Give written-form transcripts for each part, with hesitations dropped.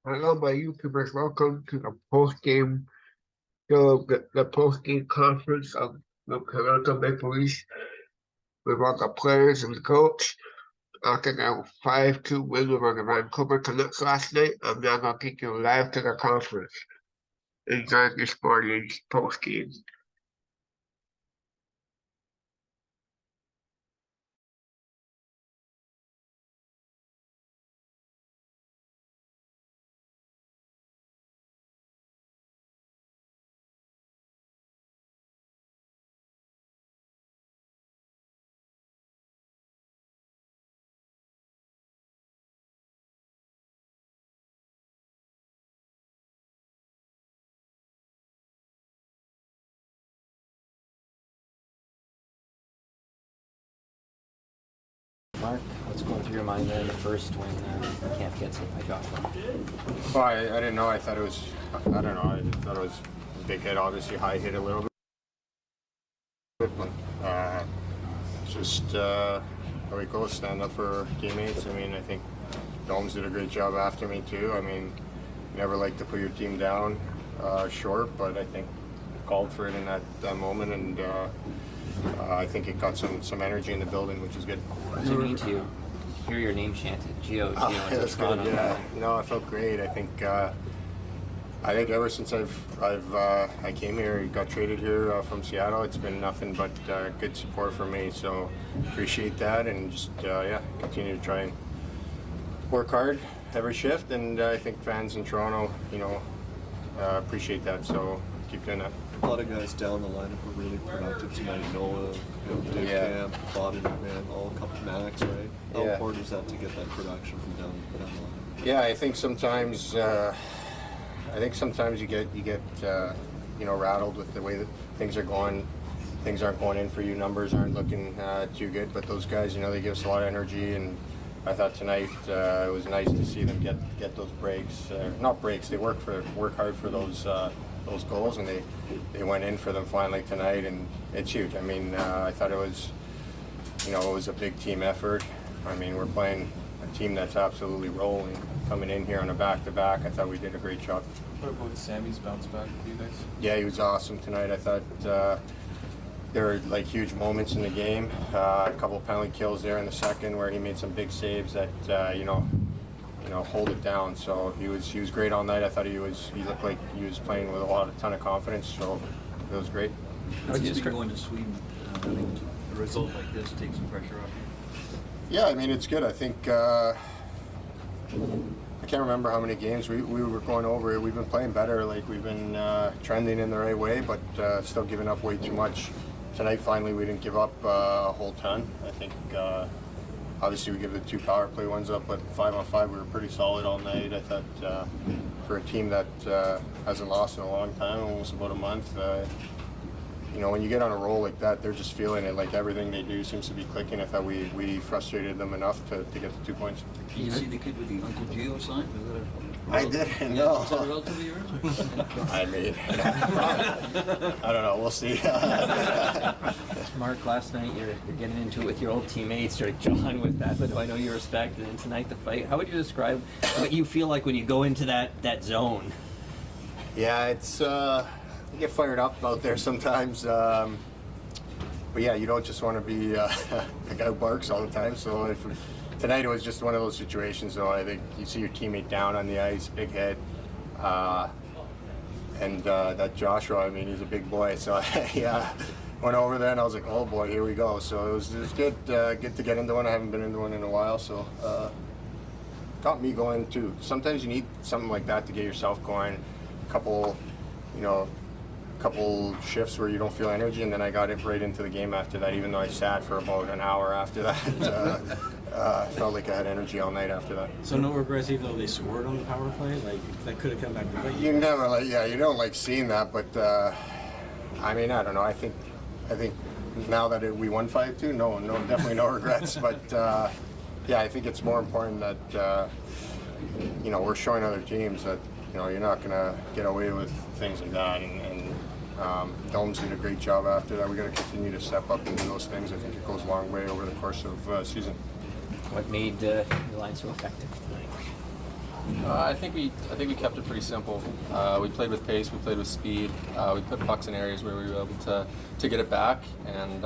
Hello, my YouTubers. Welcome to the post-game show, the post-game conference of the Toronto Maple Leafs with all the players and the coach. After that 5-2 win over the Vancouver Canucks last night, I'm now going to take you live to the conference. Enjoy this morning's post-game. Mark, what's going through your mind there in the first when Camp gets hit by Joshua? Well, I didn't know. I thought it was, I don't know. I thought it was a big hit, obviously high hit a little bit. But just how we go, stand up for teammates. I mean, I think Domes did a great job after me too. I mean, never like to put your team down short, but I think called for it in that moment, and I think it got some energy in the building, which is good. What does it mean to you? Hear your name chanted, Gio, That's good. Yeah. No, I felt great. I think ever since I came here, got traded here from Seattle, it's been nothing but good support for me. So appreciate that, and just continue to try and work hard every shift. And I think fans in Toronto, appreciate that. So keep doing that. A lot of guys down the lineup were really productive tonight. Noah, Dave Camp, Biden, man, all a couple Max, right? How important is that to get that production from down the line? Yeah, I think sometimes you get rattled with the way that things are going. Things aren't going in for you. Numbers aren't looking too good. But those guys, they give us a lot of energy, and I thought tonight it was nice to see them get those breaks. Not breaks. They work hard for those goals, and they went in for them finally tonight, and it's huge. I mean, I thought it was a big team effort. I mean, we're playing a team that's absolutely rolling, coming in here on a back-to-back. I thought we did a great job. What about Sammy's bounce back with you guys? Yeah, he was awesome tonight. I thought there were like huge moments in the game. A couple penalty kills there in the second where he made some big saves that hold it down. So he was great all night. I thought he looked like he was playing with a ton of confidence. So it was great. How do you think going to Sweden, having a result like this take some pressure off you? Yeah, I mean, it's good. I think I can't remember how many games we were going over. We've been playing better. Like, we've been trending in the right way, but still giving up way too much. Tonight, finally, we didn't give up a whole ton. I think obviously we give the 2 power play ones up, but 5-on-5 we were pretty solid all night. I thought for a team that hasn't lost in a long time, almost about a month, when you get on a roll like that, they're just feeling it. Like, everything they do seems to be clicking. I thought we frustrated them enough to get the 2 points. Did you see the kid with the Uncle Gio sign? I didn't know. Is that a relative of yours? I mean, I don't know. We'll see. Mark, last night you're getting into it with your old teammates, or John with that, but I know you respect, and then tonight the fight. How would you describe what you feel like when you go into that zone? Yeah, it's you get fired up out there sometimes. But yeah, you don't just want to be a guy who barks all the time. So tonight it was just one of those situations, though. I think you see your teammate down on the ice, big head, and that Joshua, I mean, he's a big boy. So yeah, went over there and I was like, oh boy, here we go. So it was good to get into one. I haven't been into one in a while, so got me going too. Sometimes you need something like that to get yourself going. A couple shifts where you don't feel energy, and then I got it right into the game after that, even though I sat for about an hour after that. I felt like I had energy all night after that. So no regrets, even though they scored on the power play? Like, that could have come back to bite you? You never, you don't like seeing that, but I mean, I don't know. I think now that we won 5-2, no, definitely no regrets. But yeah, I think it's more important that we're showing other teams that you're not going to get away with things like that. And Domes did a great job after that. We got to continue to step up and do those things. I think it goes a long way over the course of season. What made your line so effective tonight? I think we kept it pretty simple. We played with pace, we played with speed. We put pucks in areas where we were able to get it back, and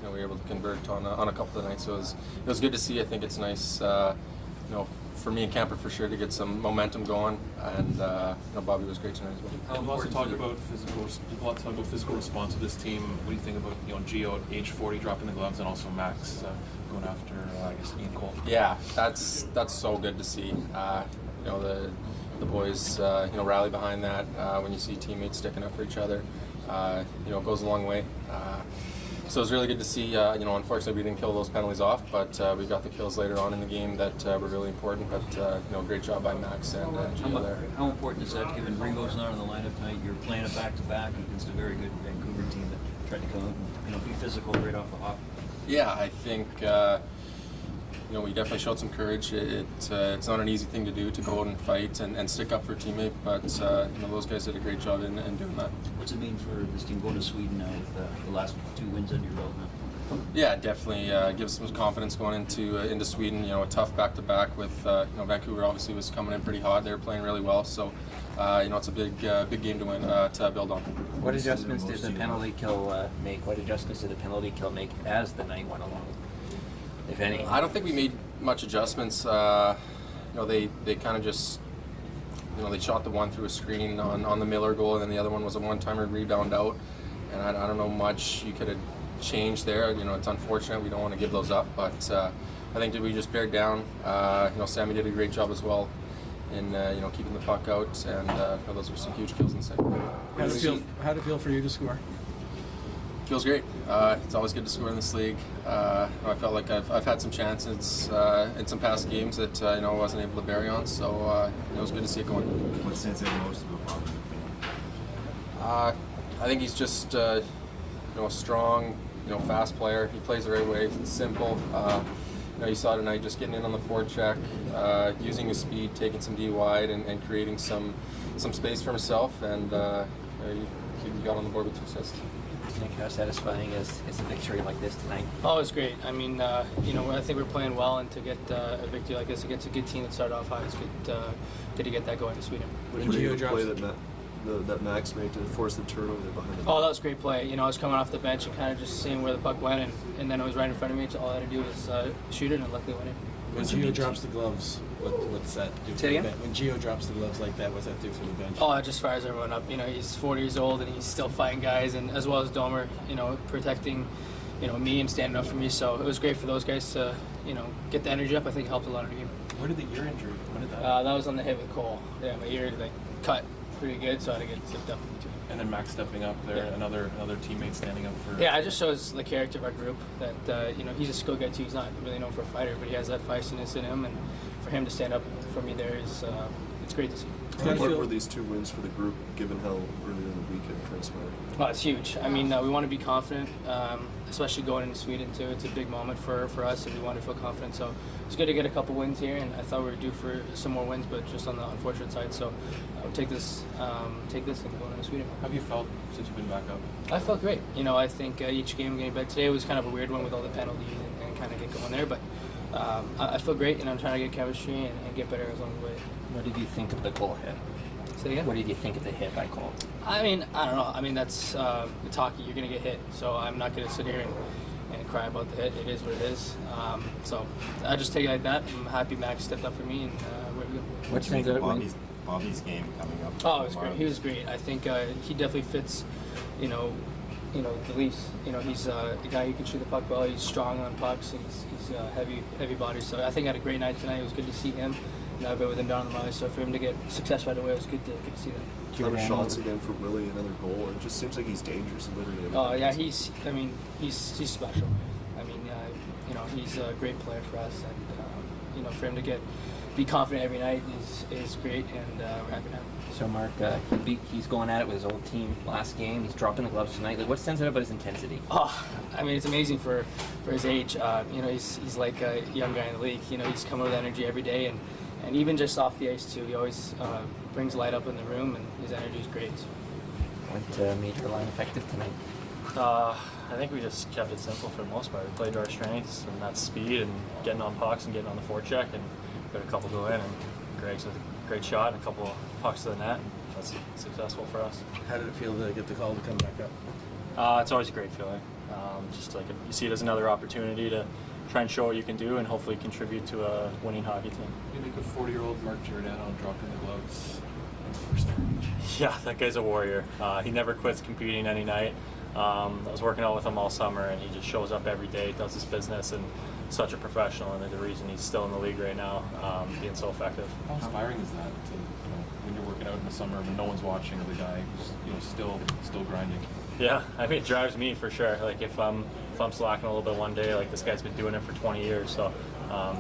we were able to convert on a couple of nights. So it was good to see. I think it's nice, for me and Camper for sure to get some momentum going, and Bobby was great tonight as well. People also talk about physical response of this team. What do you think about Gio at age 40 dropping the gloves, and also Max going after I guess Ian Cole? Yeah, that's so good to see. The boys rally behind that. When you see teammates sticking up for each other, it goes a long way. So it was really good to see. Unfortunately, we didn't kill those penalties off, but we got the kills later on in the game that were really important. But great job by Max and Gio there. How important is that, given Ringo's not in the lineup tonight? You're playing a back-to-back against a very good Vancouver team that tried to come out and be physical right off the hop. Yeah, I think we definitely showed some courage. It's not an easy thing to do, to go out and fight and stick up for a teammate, but those guys did a great job in doing that. What's it mean for this team going to Sweden now with the last 2 wins under your belt now? Yeah, definitely gives some confidence going into Sweden. A tough back-to-back with Vancouver obviously was coming in pretty hot. They were playing really well, so it's a big game to win to build on. What adjustments did the penalty kill make? What adjustments did the penalty kill make as the night went along, if any? I don't think we made much adjustments. They kind of just they shot the one through a screen on the Miller goal, and then the other one was a one-timer rebound out. And I don't know much you could have changed there. It's unfortunate. We don't want to give those up, but I think that we just bared down. Sammy did a great job as well in keeping the puck out, and those were some huge kills in the second. How did it feel for you to score? Feels great. It's always good to score in this league. I felt like I've had some chances in some past games that I wasn't able to bury on, so it was good to see it going. What stands out most about Bobby? I think he's just a strong, fast player. He plays the right way. It's simple. You saw tonight just getting in on the forecheck, using his speed, taking some D wide, and creating some space for himself, and he got on the board with 2 assists. Nick, how satisfying is a victory like this tonight? Oh, it was great. I mean, I think we're playing well, and to get a victory like this against a good team that started off high, it's good to get that going to Sweden. What did you play that Max made to force the turnover behind him? Oh, that was a great play. I was coming off the bench and kind of just seeing where the puck went, and then it was right in front of me. So all I had to do was shoot it, and luckily went in. When Gio drops the gloves, what's that do for the bench? When Gio drops the gloves like that, what's that do for the bench? Oh, it just fires everyone up. He's 40 years old and he's still fighting guys, and as well as Domer, protecting, me and standing up for me. So it was great for those guys to, get the energy up. I think it helped a lot in the game. Where did the ear injury? When did that? That was on the hit with Cole. Yeah, my ear cut pretty good, so I had to get zipped up in between. And then Max stepping up there, Yeah. another teammate standing up for. Yeah, it just shows the character of our group that he's a skill guy too. He's not really known for a fighter, but he has that feistiness in him, and for him to stand up for me there is it's great to see. What were these 2 wins for the group, given how early in the week it transpired? Well, it's huge. I mean, we want to be confident, especially going into Sweden too. It's a big moment for us, and we want to feel confident. So it's good to get a couple wins here, and I thought we were due for some more wins, but just on the unfortunate side. So we'll take this and go into Sweden. How have you felt since you've been back up? I felt great. I think each game getting better. Today was kind of a weird one with all the penalties and kind of get going there, but I feel great, and I'm trying to get chemistry and get better along the way. What did you think of the goal hit? Say again? What did you think of the hit I called? I mean, I don't know. I mean, that's it's hockey. You're going to get hit. So I'm not going to sit here and cry about the hit. It is what it is. So I just take it like that. I'm happy Max stepped up for me, and where we go. What's you think of Bobby's game coming up? Oh, it was great. He was great. I think he definitely fits, the Leafs. He's a guy who can shoot the puck well. He's strong on pucks. He's heavy body. So I think he had a great night tonight. It was good to see him. I've been with him down on the line, so for him to get success right away, it was good to see that. Another shots again for Willie, another goal. It just seems like he's dangerous, literally. Oh yeah, he's special. I mean, he's a great player for us, and for him to be confident every night is great, and we're happy to have him. So Mark, he's going at it with his old team last game. He's dropping the gloves tonight. What stands out about his intensity? Oh, I mean, it's amazing for his age. He's like a young guy in the league. He's coming with energy every day, and even just off the ice too. He always brings light up in the room, and his energy is great. So. What made your line effective tonight? I think we just kept it simple for the most part. We played to our strengths, and that's speed and getting on pucks and getting on the forecheck, and got a couple go in, and Greg's with a great shot and a couple of pucks to the net, and that's successful for us. How did it feel to get the call to come back up? It's always a great feeling. Just like you see it as another opportunity to try and show what you can do and hopefully contribute to a winning hockey team. You make a 40-year-old Mark Giordano dropping the gloves in the first period. Yeah, that guy's a warrior. He never quits competing any night. I was working out with him all summer, and he just shows up every day, does his business, and such a professional, and the reason he's still in the league right now, being so effective. How inspiring is that to, when you're working out in the summer when no one's watching, the guy who's still grinding? Yeah, I mean, it drives me for sure. Like if I'm slacking a little bit one day, like this guy's been doing it for 20 years, so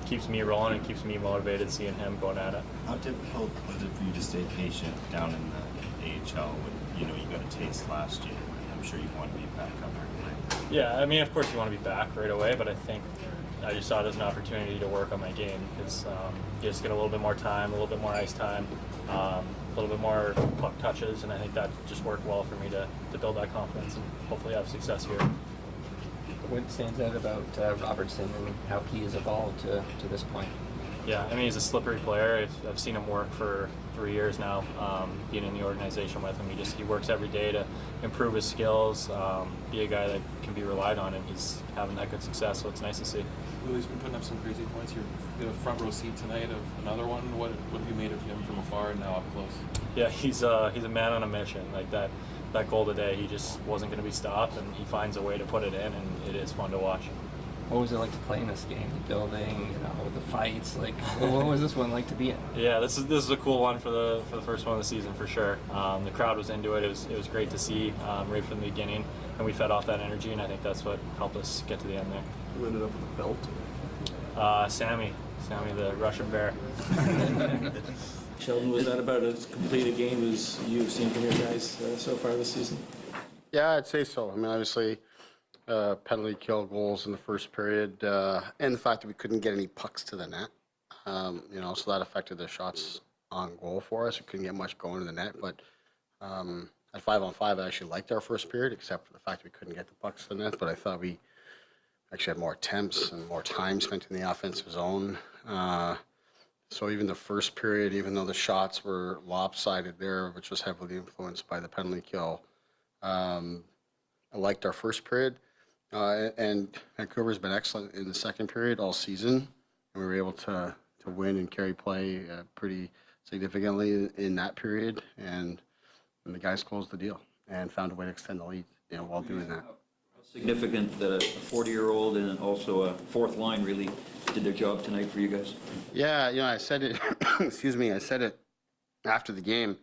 keeps me rolling and keeps me motivated seeing him going at it. How difficult was it for you to stay patient down in the AHL when you got a taste last year? I'm sure you want to be back up there tonight. Yeah, I mean, of course you want to be back right away, but I think I just saw it as an opportunity to work on my game because you just get a little bit more time, a little bit more ice time, a little bit more puck touches, and I think that just worked well for me to build that confidence and hopefully have success here. What stands out about Robertson and how he has evolved to this point? Yeah, I mean, he's a slippery player. I've seen him work for 3 years now, being in the organization with him. He works every day to improve his skills, be a guy that can be relied on, and he's having that good success, so it's nice to see. Willie's been putting up some crazy points. You get a front row seat tonight of another one. What have you made of him from afar and now up close? Yeah, he's a man on a mission. Like that goal today, he just wasn't going to be stopped, and he finds a way to put it in, and it is fun to watch. What was it like to play in this game? The building, the fights. Like, what was this one like to be in? Yeah, this is a cool one for the first one of the season for sure. The crowd was into it. It was great to see right from the beginning, and we fed off that energy, and I think that's what helped us get to the end there. Who ended up with a belt? Sammy, the Russian bear. Sheldon, was that about as complete a game as you've seen from your guys so far this season? Yeah, I'd say so. I mean, obviously, penalty kill goals in the first period, and the fact that we couldn't get any pucks to the net, so that affected the shots on goal for us. We couldn't get much going to the net, but at 5-on-5, I actually liked our first period, except for the fact that we couldn't get the pucks to the net, but I thought we actually had more attempts and more time spent in the offensive zone. So even the first period, even though the shots were lopsided there, which was heavily influenced by the penalty kill, I liked our first period. And Vancouver's been excellent in the second period all season. And we were able to win and carry play pretty significantly in that period. And the guys closed the deal and found a way to extend the lead while doing that. Significant that a 40-year-old and also a fourth line really did their job tonight for you guys. Yeah, I said it, excuse me, I said it after the game.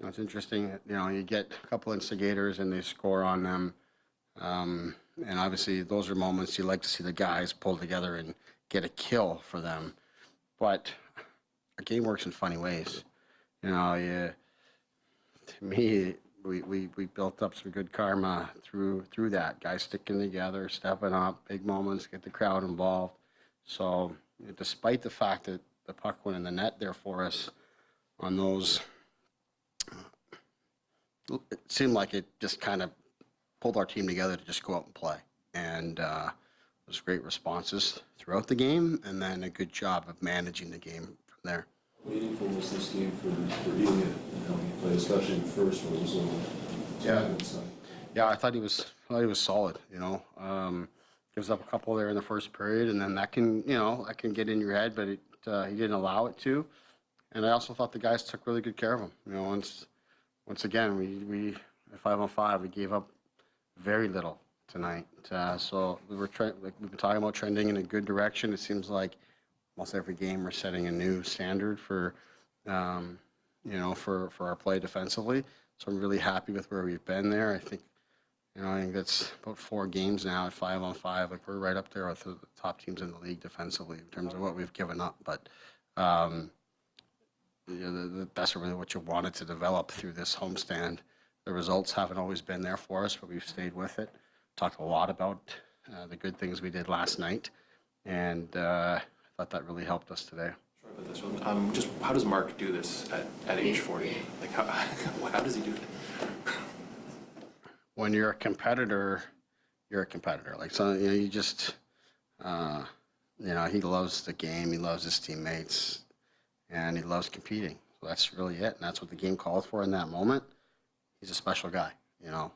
It's interesting, you get a couple instigators and they score on them. And obviously those are moments you like to see the guys pull together and get a kill for them. But a game works in funny ways. To me, we built up some good karma through that. Guys sticking together, stepping up, big moments, get the crowd involved. So despite the fact that the puck went in the net there for us on those, it seemed like it just kind of pulled our team together to just go out and play. And it was great responses throughout the game, and then a good job of managing the game from there. How meaningful was this game for Elliott and how he played, especially in the first one? It was a little inside. Yeah, I thought he was solid. Gives up a couple there in the first period, and then that can get in your head, but he didn't allow it to. And I also thought the guys took really good care of him. Once again, we at 5-on-5, we gave up very little tonight. So we've been talking about trending in a good direction. It seems like almost every game we're setting a new standard for our play defensively. So I'm really happy with where we've been there. I think that's about 4 games now at 5-on-5. Like we're right up there with the top teams in the league defensively in terms of what we've given up. But that's really what you wanted to develop through this homestand. The results haven't always been there for us, but we've stayed with it. Talked a lot about the good things we did last night, and I thought that really helped us today. Sure about this one. Just how does Mark do this at age 40? Like how does he do it? When you're a competitor, you're a competitor. Like you just he loves the game. He loves his teammates, and he loves competing. So that's really it, and that's what the game called for in that moment. He's a special guy, you know.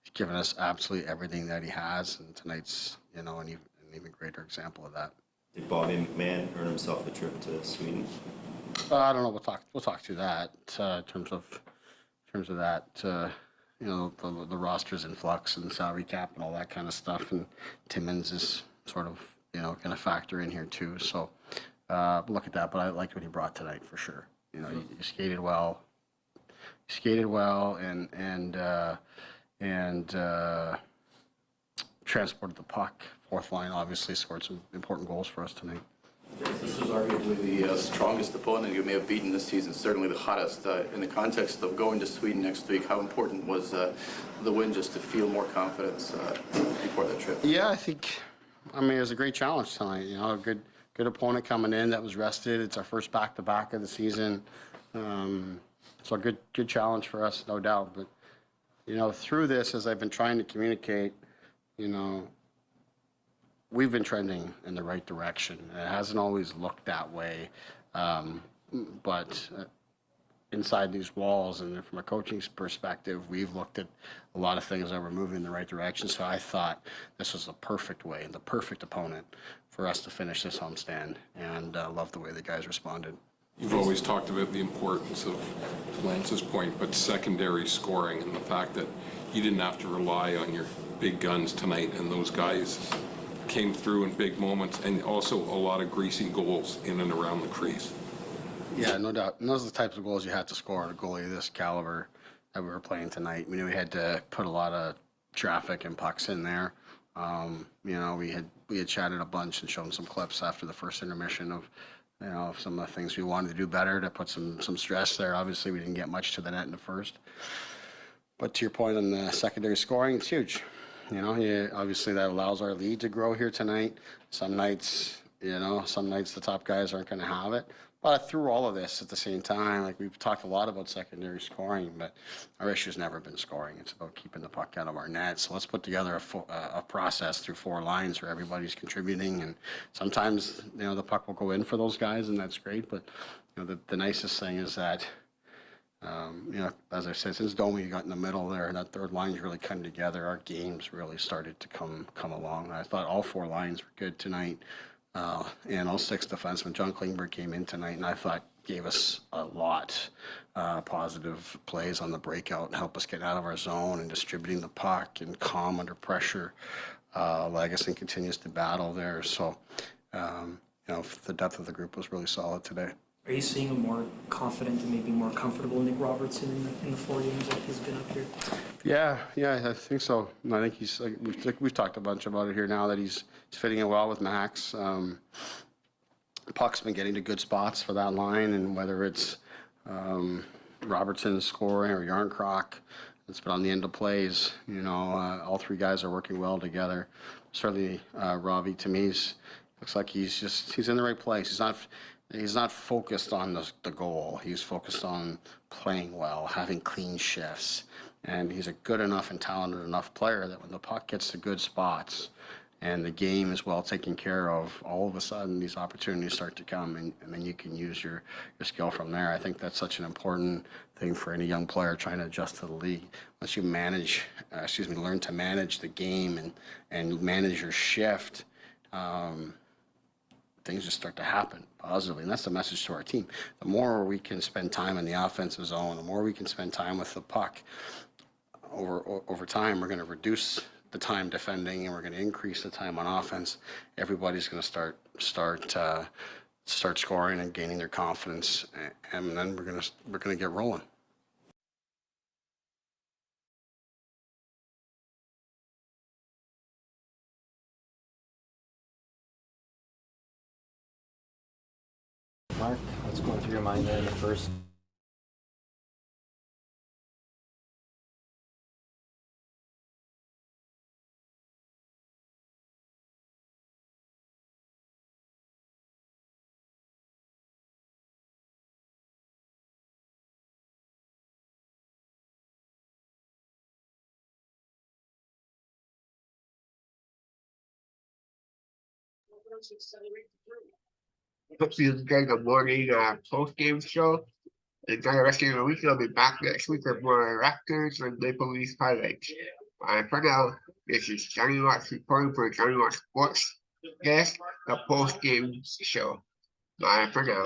He's given us absolutely everything that he has, and tonight's, you know, an even greater example of that. Did Bobby McMahon earn himself a trip to Sweden? I don't know. We'll talk through that in terms of that. You know, the roster's in flux and salary cap and all that kind of stuff, and Timmins is sort of, you know, going to factor in here too. So look at that. But I liked what he brought tonight for sure. You know, he skated well. And transported the puck. Fourth line obviously scored some important goals for us tonight. This is arguably the strongest opponent you may have beaten this season, certainly the hottest. In the context of going to Sweden next week, how important was the win just to feel more confidence before that trip? Yeah, I mean, it was a great challenge tonight. You know, a good opponent coming in that was rested. It's our first back-to-back of the season. So a good challenge for us, no doubt. But, you know, through this, as I've been trying to communicate, you know, we've been trending in the right direction. It hasn't always looked that way. But inside these walls and from a coaching perspective, we've looked at a lot of things that were moving in the right direction. So I thought this was the perfect way and the perfect opponent for us to finish this homestand, and love the way the guys responded. You've always talked about the importance of, to Lance's point, but secondary scoring and the fact that you didn't have to rely on your big guns tonight, and those guys came through in big moments, and also a lot of greasy goals in and around the crease. Yeah, no doubt. And those are the types of goals you had to score on a goalie of this caliber that we were playing tonight. We knew we had to put a lot of traffic and pucks in there. You know, we had chatted a bunch and shown some clips after the first intermission of, you know, some of the things we wanted to do better to put some stress there. Obviously, we didn't get much to the net in the first. But to your point on the secondary scoring, it's huge. You know, obviously that allows our lead to grow here tonight. Some nights, you know, the top guys aren't going to have it. But through all of this at the same time, like we've talked a lot about secondary scoring, but our issue's never been scoring. It's about keeping the puck out of our net. So let's put together a process through 4 lines where everybody's contributing. And sometimes, you know, the puck will go in for those guys, and that's great. But, you know, the nicest thing is that, you know, as I said, since Domi got in the middle there, and that third line's really come together, our games really started to come along. I thought all 4 lines were good tonight. And all 6 defensemen. John Klingberg came in tonight, and I thought gave us a lot positive plays on the breakout and helped us get out of our zone and distributing the puck and calm under pressure. Lagesson continues to battle there. So, you know, the depth of the group was really solid today. Are you seeing a more confident and maybe more comfortable Nick Robertson in the 4 games that he's been up here? Yeah, I think so. I think he's like we've talked a bunch about it here now that he's fitting in well with Max. Puck's been getting to good spots for that line, and whether it's Robertson scoring or Yarncroc, it's been on the end of plays. You know, all 3 guys are working well together. Certainly, Robbie to me looks like he's in the right place. He's not focused on the goal. He's focused on playing well, having clean shifts. And he's a good enough and talented enough player that when the puck gets to good spots and the game is well taken care of, all of a sudden these opportunities start to come, and then you can use your skill from there. I think that's such an important thing for any young player trying to adjust to the league. Once you learn to manage the game and manage your shift, things just start to happen positively, and that's the message to our team. The more we can spend time in the offensive zone, the more we can spend time with the puck, over time, we're going to reduce the time defending, and we're going to increase the time on offense. Everybody's going to start scoring and gaining their confidence, and then we're going to get rolling. Mark, what's going through your mind there in the first? Hope you enjoy the morning post-game show. Enjoy the rest of your week. I'll be back next week with more Raptors and Maple Leafs highlights. For now, this is Jonnywatts reporting for Jonnywatts Sports Guest, the post-game show. For now.